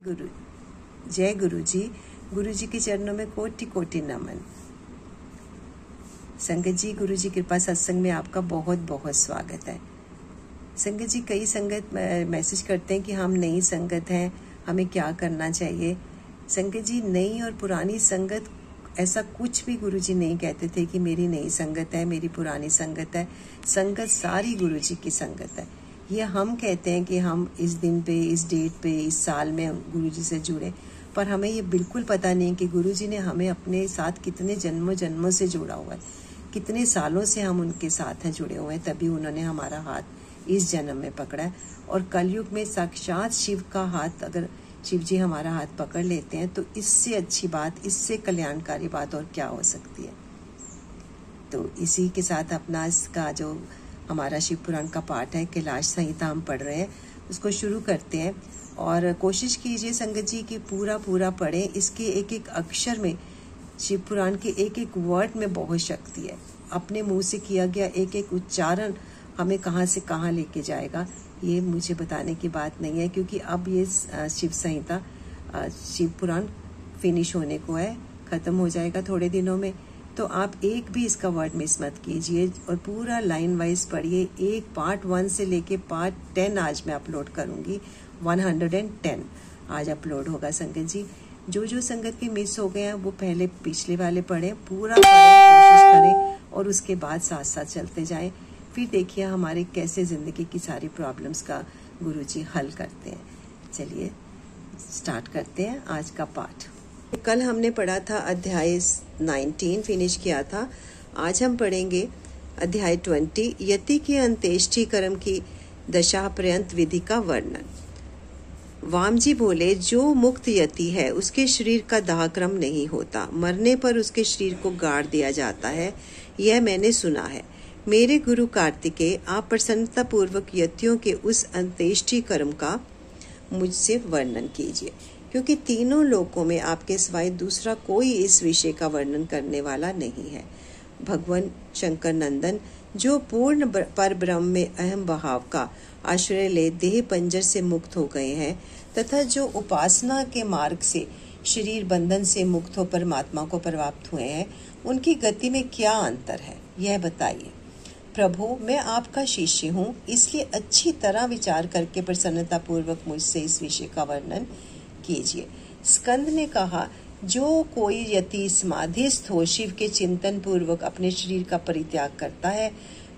गुरु जय गुरु जी। गुरु जी के चरणों में कोटि कोटि नमन। संगत जी, गुरु जी कृपा सत्संग में आपका बहुत बहुत स्वागत है। संगत जी, कई संगत मैसेज करते हैं कि हम नई संगत हैं, हमें क्या करना चाहिए। संगत जी, नई और पुरानी संगत ऐसा कुछ भी गुरु जी नहीं कहते थे कि मेरी नई संगत है, मेरी पुरानी संगत है। संगत सारी गुरु जी की संगत है। ये हम कहते हैं कि हम इस दिन पे, इस डेट पे, इस साल में गुरु जी से जुड़े, पर हमें ये बिल्कुल पता नहीं कि गुरु जी ने हमें अपने साथ कितने जन्मों जन्मों से जोड़ा हुआ है, कितने सालों से हम उनके साथ हैं, जुड़े हुए हैं, तभी उन्होंने हमारा हाथ इस जन्म में पकड़ा है। और कलयुग में साक्षात शिव का हाथ, अगर शिव जी हमारा हाथ पकड़ लेते हैं तो इससे अच्छी बात, इससे कल्याणकारी बात और क्या हो सकती है। तो इसी के साथ अपना इसका जो हमारा शिव पुराण का पाठ है, कैलाश संहिता हम पढ़ रहे हैं, उसको शुरू करते हैं। और कोशिश कीजिए संगत जी कि पूरा पूरा पढ़ें। इसके एक एक अक्षर में, शिव पुराण के एक एक वर्ड में बहुत शक्ति है। अपने मुंह से किया गया एक एक उच्चारण हमें कहाँ से कहाँ लेके जाएगा, ये मुझे बताने की बात नहीं है, क्योंकि अब ये शिव संहिता, शिव पुराण फिनिश होने को है, खत्म हो जाएगा थोड़े दिनों में। तो आप एक भी इसका वर्ड मिस मत कीजिए और पूरा लाइन वाइज पढ़िए। एक पार्ट 1 से लेके पार्ट 10 आज मैं अपलोड करूंगी। 110 आज अपलोड होगा संगत जी। जो संगत के मिस हो गए हैं वो पहले पिछले वाले पढ़ें, पूरा पढ़ें, कोशिश करें और उसके बाद साथ साथ चलते जाएं। फिर देखिए हमारे कैसे जिंदगी की सारी प्रॉब्लम्स का गुरु जी हल करते हैं। चलिए स्टार्ट करते हैं आज का पाठ। कल हमने पढ़ा था अध्याय 19, फिनिश किया था। आज हम पढ़ेंगे अध्याय 20, यति के अंत्येष्टि कर्म की दशा पर्यंत विधि का वर्णन। वाम जी बोले, जो मुक्त यति है उसके शरीर का दाहक्रम नहीं होता, मरने पर उसके शरीर को गाड़ दिया जाता है, यह मैंने सुना है। मेरे गुरु कार्तिकेय, आप प्रसन्नता पूर्वक यतियों के उस अंत्येष्टि कर्म का मुझसे वर्णन कीजिए, क्योंकि तीनों लोकों में आपके सिवाय दूसरा कोई इस विषय का वर्णन करने वाला नहीं है। भगवान शंकर नंदन, जो पूर्ण पर ब्रह्म में अहम भाव का आश्रय ले देह पंजर से मुक्त हो गए हैं, तथा जो उपासना के मार्ग से शरीर बंधन से मुक्त हो परमात्मा को प्राप्त हुए हैं, उनकी गति में क्या अंतर है, यह बताइए। प्रभु, मैं आपका शिष्य हूँ, इसलिए अच्छी तरह विचार करके प्रसन्नता पूर्वक मुझसे इस विषय का वर्णन कीजिए। स्कंद ने कहा, जो कोई यति समाधिस्थ हो शिव के चिंतन पूर्वक अपने शरीर का परित्याग करता है,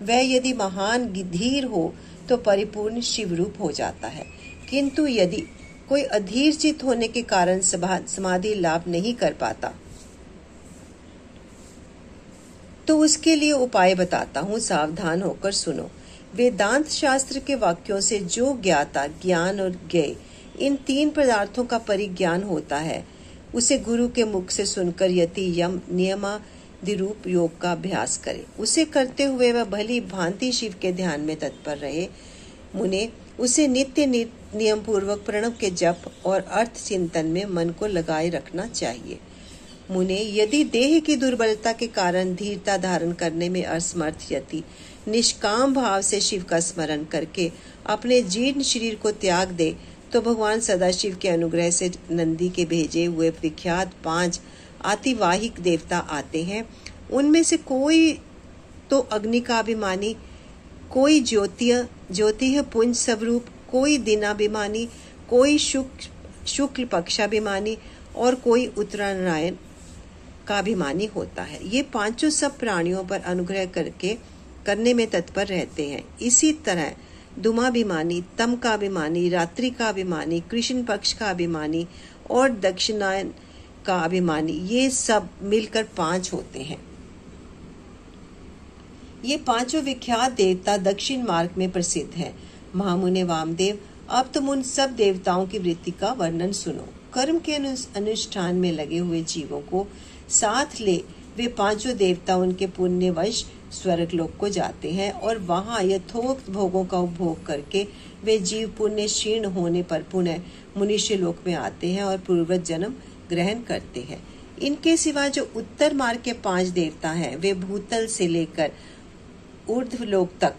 वह यदि महान धीर हो तो परिपूर्ण शिव रूप हो जाता है। किंतु यदि कोई अधीर चित्त होने के कारण समाधि लाभ नहीं कर पाता, तो उसके लिए उपाय बताता हूँ, सावधान होकर सुनो। वेदांत शास्त्र के वाक्यों से जो ज्ञाता, ज्ञान और ज्ञेय, इन 3 पदार्थों का परिज्ञान होता है, उसे गुरु के मुख से सुनकर यति यम नियमादिरूप योग का अभ्यास करे। उसे करते हुए वह भली भांति शिव के ध्यान में तत्पर रहे। मुने, उसे नित्य नियम पूर्वक प्रणव के जप और अर्थ चिंतन में मन को लगाए रखना चाहिए। मुने, यदि देह की दुर्बलता के कारण धीरता धारण करने में असमर्थ यति निष्काम भाव से शिव का स्मरण करके अपने जीर्ण शरीर को त्याग दे, तो भगवान सदाशिव के अनुग्रह से नंदी के भेजे हुए विख्यात 5 आतिवाहिक देवता आते हैं। उनमें से कोई तो अग्नि का अभिमानी, कोई ज्योतिह पुंज स्वरूप, कोई दिनाभिमानी, कोई शुक्ल पक्षाभिमानी और कोई उत्तरायण का अभिमानी होता है। ये 5 सब प्राणियों पर अनुग्रह करने में तत्पर रहते हैं। इसी तरह धूमाभिमानी, तम का अभिमानी, रात्रि का अभिमानी, कृष्ण पक्ष का अभिमानी और दक्षिणायन का अभिमानी, ये सब मिलकर 5 होते हैं। ये 5 विख्यात देवता दक्षिण मार्ग में प्रसिद्ध हैं। महामुने वामदेव, अब तुम उन सब देवताओं की वृत्ति का वर्णन सुनो। कर्म के अनुष्ठान में लगे हुए जीवों को साथ ले वे 5 देवता उनके पुण्यवश स्वर्ग लोक को जाते हैं और वहां यथोक्त भोगों का उपभोग करके वे जीव पुण्य क्षीण होने पर पुनः मनुष्य लोक में आते हैं और पूर्वज जन्म ग्रहण करते हैं। इनके सिवा जो उत्तर मार्ग के 5 देवता हैं, वे भूतल से लेकर ऊर्ध्व लोक तक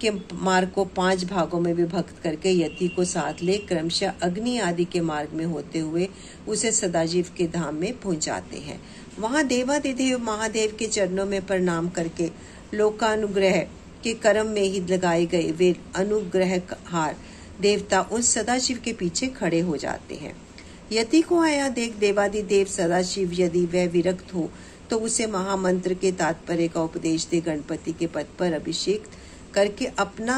के मार्ग को 5 भागों में विभक्त करके यति को साथ ले क्रमशः अग्नि आदि के मार्ग में होते हुए उसे सदाशिव के धाम में पहुंचाते हैं। वहां देवादिदेव महादेव के चरणों में प्रणाम करके लोकानुग्रह के कर्म में ही लगाए गए वे अनुग्रहहार देवता उस सदाशिव के पीछे खड़े हो जाते हैं। यति को आया देख देवादिदेव सदाशिव यदि वह विरक्त हो तो उसे महामंत्र के तात्पर्य का उपदेश दे गणपति के पद पर अभिषेक करके अपना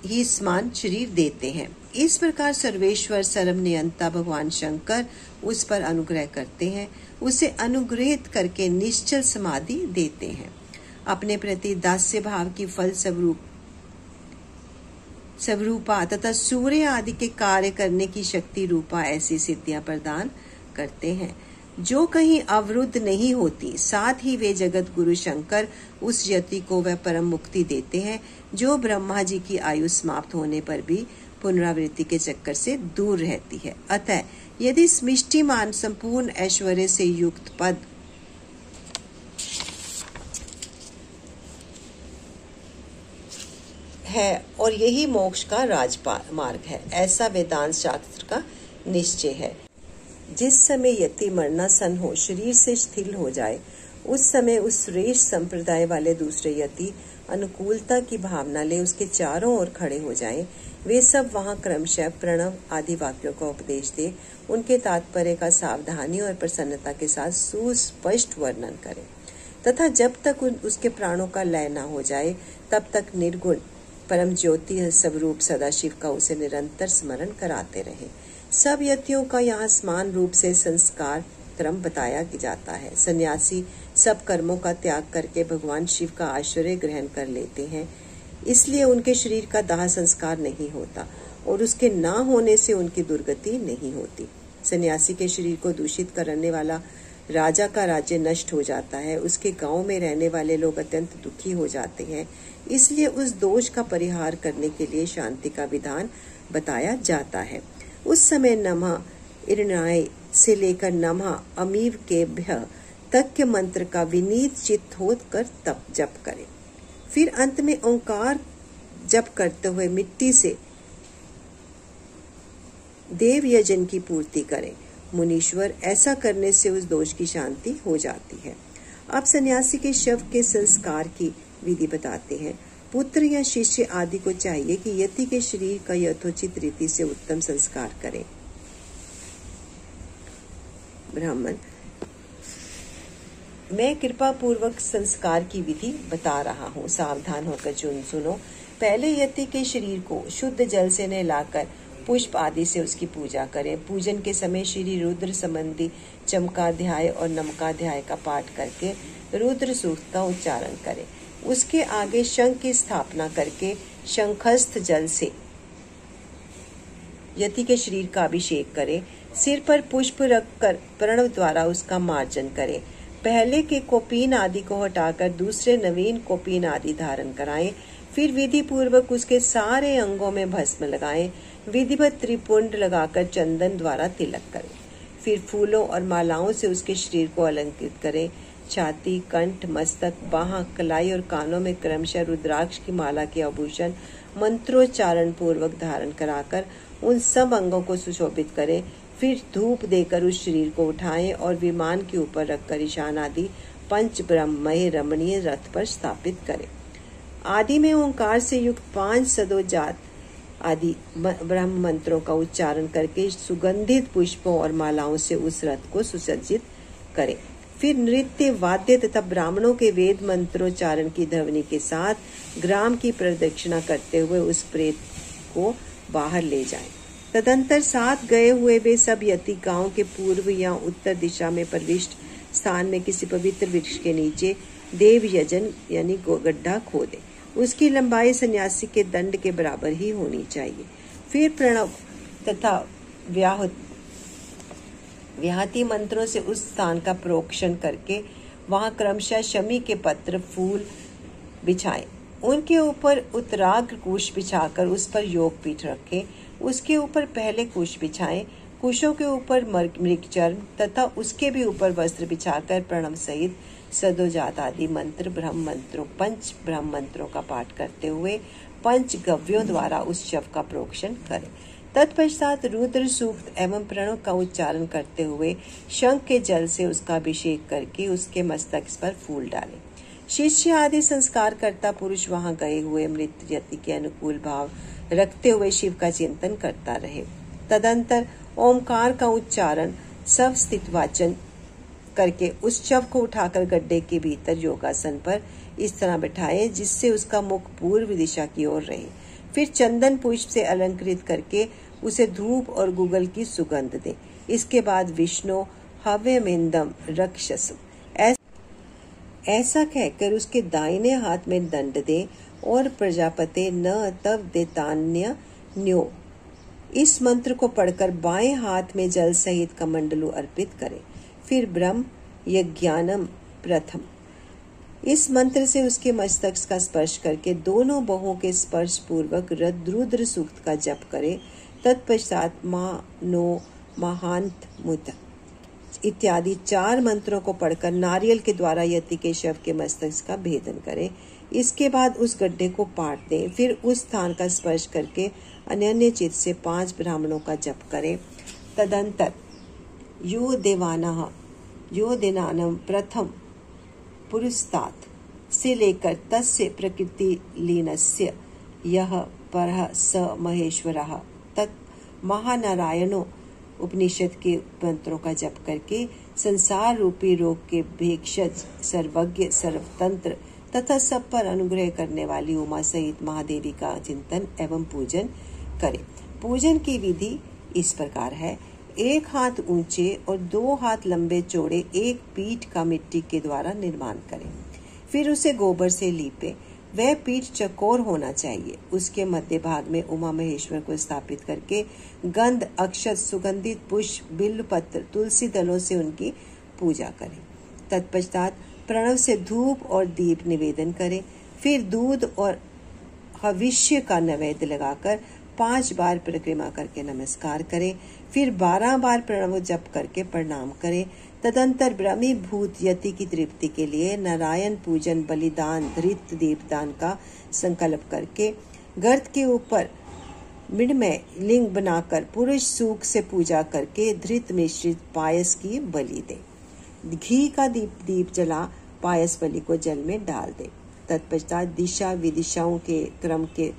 ही समान शरीर देते हैं। इस प्रकार सर्वेश्वर सर्व नियंता भगवान शंकर उस पर अनुग्रह करते हैं, उसे अनुग्रहित करके निश्चल समाधि देते हैं। अपने प्रति दास्य भाव की फल स्वरूपा तथा सूर्य आदि के कार्य करने की शक्ति रूपा ऐसी सिद्धियां प्रदान करते हैं जो कहीं अवरुद्ध नहीं होती। साथ ही वे जगत गुरु शंकर उस यति को वह परम मुक्ति देते हैं जो ब्रह्मा जी की आयु समाप्त होने पर भी पुनरावृत्ति के चक्कर से दूर रहती है। अतः यदि स्मिष्टिमान संपूर्ण ऐश्वर्य से युक्त पद है और यही मोक्ष का राजमार्ग है, ऐसा वेदांत शास्त्र का निश्चय है। जिस समय यति मरणासन हो, शरीर से शिथिल हो जाए, उस समय उस श्रेष्ठ संप्रदाय वाले दूसरे यति अनुकूलता की भावना ले उसके चारों ओर खड़े हो जाएं। वे सब वहां क्रमशः प्रणव आदि वाक्यों का उपदेश दे उनके तात्पर्य का सावधानी और प्रसन्नता के साथ सुस्पष्ट वर्णन करें तथा जब तक उसके प्राणों का लय न हो जाए तब तक निर्गुण परम ज्योति स्वरूप सदाशिव का उसे निरंतर स्मरण कराते रहे। सब यतियों का यहाँ समान रूप से संस्कार क्रम बताया जाता है। सन्यासी सब कर्मों का त्याग करके भगवान शिव का आश्रय ग्रहण कर लेते हैं, इसलिए उनके शरीर का दाह संस्कार नहीं होता और उसके ना होने से उनकी दुर्गति नहीं होती। सन्यासी के शरीर को दूषित करने वाला राजा का राज्य नष्ट हो जाता है, उसके गांव में रहने वाले लोग अत्यंत दुखी हो जाते हैं, इसलिए उस दोष का परिहार करने के लिए शांति का विधान बताया जाता है। उस समय नमः इरणाय से लेकर नमः अमीव के भ्य तक के मंत्र का विनीत चित्त होकर तप जप करें। फिर अंत में ओंकार जप करते हुए मिट्टी से देव यजन की पूर्ति करें। मुनीश्वर, ऐसा करने से उस दोष की शांति हो जाती है। अब सन्यासी के शव के संस्कार की विधि बताते हैं। पुत्र या शिष्य आदि को चाहिए कि यति के शरीर का यथोचित रीति से उत्तम संस्कार करें। ब्राह्मण, मैं कृपा पूर्वक संस्कार की विधि बता रहा हूँ, सावधान होकर सुनो। पहले यति के शरीर को शुद्ध जल से नहलाकर पुष्प आदि से उसकी पूजा करें। पूजन के समय श्री रुद्र संबंधी चमकाध्याय और नमकाध्याय का पाठ करके रुद्र सूक्त का उच्चारण करें। उसके आगे शंख की स्थापना करके शंखस्थ जल से यति के शरीर का अभिषेक करें। सिर पर पुष्प रखकर प्रणव द्वारा उसका मार्जन करें। पहले के कोपीन आदि को हटाकर दूसरे नवीन कोपीन आदि धारण कराएं। फिर विधि पूर्वक उसके सारे अंगों में भस्म लगाएं। विधिवत त्रिपुंड लगाकर चंदन द्वारा तिलक करें। फिर फूलों और मालाओं से उसके शरीर को अलंकृत करें। छाती, कंठ, मस्तक, बाह, कलाई और कानों में क्रमशः रुद्राक्ष की माला के आभूषण मंत्रोच्चारण पूर्वक धारण कराकर उन सब अंगों को सुशोभित करें। फिर धूप देकर उस शरीर को उठाएं और विमान के ऊपर रखकर ईशान आदि पंच ब्रह्ममय रमणीय रथ पर स्थापित करें। आदि में ओंकार से युक्त 5 सदोजात आदि ब्रह्म मंत्रों का उच्चारण करके सुगंधित पुष्पों और मालाओं से उस रथ को सुसज्जित करें। फिर नृत्य, वाद्य तथा ब्राह्मणों के वेद मंत्रोच्चारण की ध्वनि के साथ ग्राम की प्रदक्षिणा करते हुए उस प्रेत को बाहर ले जाएं। तदंतर साथ गए हुए वे सब यति गांव के पूर्व या उत्तर दिशा में प्रविष्ट स्थान में किसी पवित्र वृक्ष के नीचे देव यजन यानी गड्ढा खोदे। उसकी लंबाई सन्यासी के दंड के बराबर ही होनी चाहिए। फिर प्रणव तथा व्याहति मंत्रों से उस स्थान का प्रोक्षण करके वहां क्रमशः शमी के पत्र फूल बिछाएं। उनके ऊपर उत्तराग्र कुश बिछाकर उस पर योग पीठ रखें। उसके ऊपर पहले कुश बिछाएं। कुशों के ऊपर मृगचर्म तथा उसके भी ऊपर वस्त्र बिछाकर प्रणव सहित सदोजात आदि मंत्र पंच ब्रह्म मंत्रों का पाठ करते हुए पंच गव्यों द्वारा उस शव का प्रोक्षण करें। तत्पश्चात रुद्र सूक्त एवं प्रणव का उच्चारण करते हुए शंख के जल से उसका अभिषेक करके उसके मस्तक पर फूल डालें। शिष्य आदि संस्कार करता पुरुष वहां गए हुए मृत यति के अनुकूल भाव रखते हुए शिव का चिंतन करता रहे। तदंतर ओमकार का उच्चारण सब स्थित वाचन करके उस शव को उठाकर गड्ढे के भीतर योगासन पर इस तरह बिठाए जिससे उसका मुख पूर्व दिशा की ओर रहे। फिर चंदन पुष्प से अलंकृत करके उसे धूप और गुगल की सुगंध दे। इसके बाद विष्णु हव्यमेन्दम रक्षसु ऐसा कहकर उसके दाहिने हाथ में दंड दे और प्रजापते न तव देतान्य न्यो इस मंत्र को पढ़कर बाएं हाथ में जल सहित कमंडलू अर्पित करें। फिर ब्रह्म यज्ञानम प्रथम इस मंत्र से उसके मस्तक का स्पर्श करके दोनों बाहों के स्पर्श पूर्वक रुद्र सूक्त का जप करे। तत्पश्चात नो महांत मुत इत्यादि 4 मंत्रों को पढ़कर नारियल के द्वारा यति के शव के मस्तक का भेदन करें। इसके बाद उस गड्ढे को पाट दें। फिर उस स्थान का स्पर्श करके अनन्य चित से 5 ब्राह्मणों का जप करें। तदंतर यो दिनानम प्रथम पुरस्तात से लेकर तस्य प्रकृति लीनस्य यह परः स महेश्वरः तक महानारायणो उपनिषद के मंत्रों का जप करके संसार रूपी रोग के भेषज सर्वज्ञ सर्वतंत्र तथा सब पर अनुग्रह करने वाली उमा सहित महादेवी का चिंतन एवं पूजन करें। पूजन की विधि इस प्रकार है। 1 हाथ ऊंचे और 2 हाथ लंबे चौड़े एक पीठ का मिट्टी के द्वारा निर्माण करें। फिर उसे गोबर से लीपें। वह पीठ चकोर होना चाहिए। उसके मध्य भाग में उमा महेश्वर को स्थापित करके गंध अक्षत सुगंधित पुष्प बिल्व पत्र तुलसी दलों से उनकी पूजा करें। तत्पश्चात प्रणव से धूप और दीप निवेदन करें। फिर दूध और हविष्य का नैवेद्य लगाकर 5 बार परिक्रमा करके नमस्कार करें। फिर 12 बार प्रणव जप करके प्रणाम करें। तदंतर ब्रह्मीभूत यति की तृप्ति के लिए नारायण पूजन बलिदान धृत दीपदान का संकल्प करके गर्त के ऊपर मृण्मय लिंग बनाकर पुरुष सूख से पूजा करके धृत मिश्रित पायस की बलि दे। घी का दीप जला पायस बलि को जल में डाल दे। तत्पश्चात दिशा विदिशाओं के क्रम के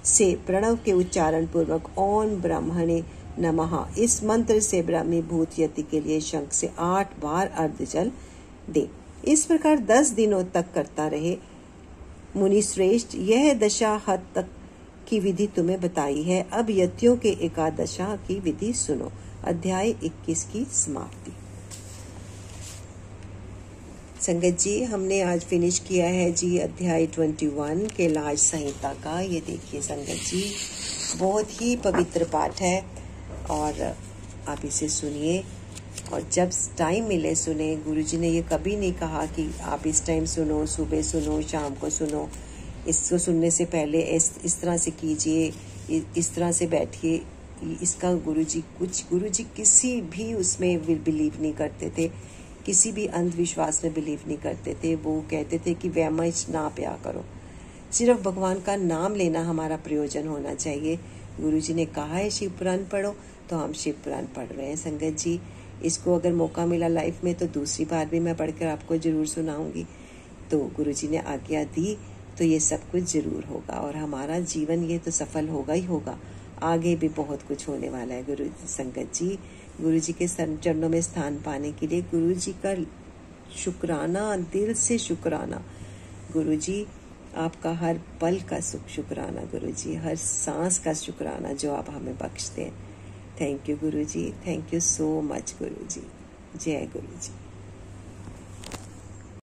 से प्रणव के उच्चारण पूर्वक ओम ब्रह्मणे नमः इस मंत्र से ब्रह्मी भूत यति के लिए शंख से 8 बार अर्ध जल दे। इस प्रकार 10 दिनों तक करता रहे। मुनि श्रेष्ठ, यह दशा हद तक की विधि तुम्हें बताई है। अब यतियों के एकादशा की विधि सुनो। अध्याय 21 की समाप्ति। संगत जी, हमने आज फिनिश किया है जी अध्याय 21 के लाज संहिता का। ये देखिए संगत जी, बहुत ही पवित्र पाठ है और आप इसे सुनिए और जब टाइम मिले सुने। गुरुजी ने ये कभी नहीं कहा कि आप इस टाइम सुनो, सुबह सुनो, शाम को सुनो। इसको सुनने से पहले इस तरह से कीजिए, इस तरह से बैठिए। इसका गुरुजी किसी भी उसमें बिलीव नहीं करते थे, किसी भी अंधविश्वास में बिलीव नहीं करते थे। वो कहते थे कि वैमनस्य ना पिया करो, सिर्फ भगवान का नाम लेना हमारा प्रयोजन होना चाहिए। गुरुजी ने कहा है शिव पुराण पढ़ो, तो हम शिव पुराण पढ़ रहे हैं संगत जी। इसको अगर मौका मिला लाइफ में तो दूसरी बार भी मैं पढ़कर आपको जरूर सुनाऊंगी। तो गुरुजी ने आज्ञा दी तो ये सब कुछ जरूर होगा और हमारा जीवन ये तो सफल होगा ही होगा। आगे भी बहुत कुछ होने वाला है गुरु संगत जी। गुरुजी के चरणों में स्थान पाने के लिए गुरुजी का शुक्राना, दिल से शुक्राना। गुरुजी आपका हर पल का शुक्राना गुरुजी, हर सांस का शुक्राना जो आप हमें बख्शते हैं। Thank you Guruji, thank you so much Guruji. जय गुरुजी।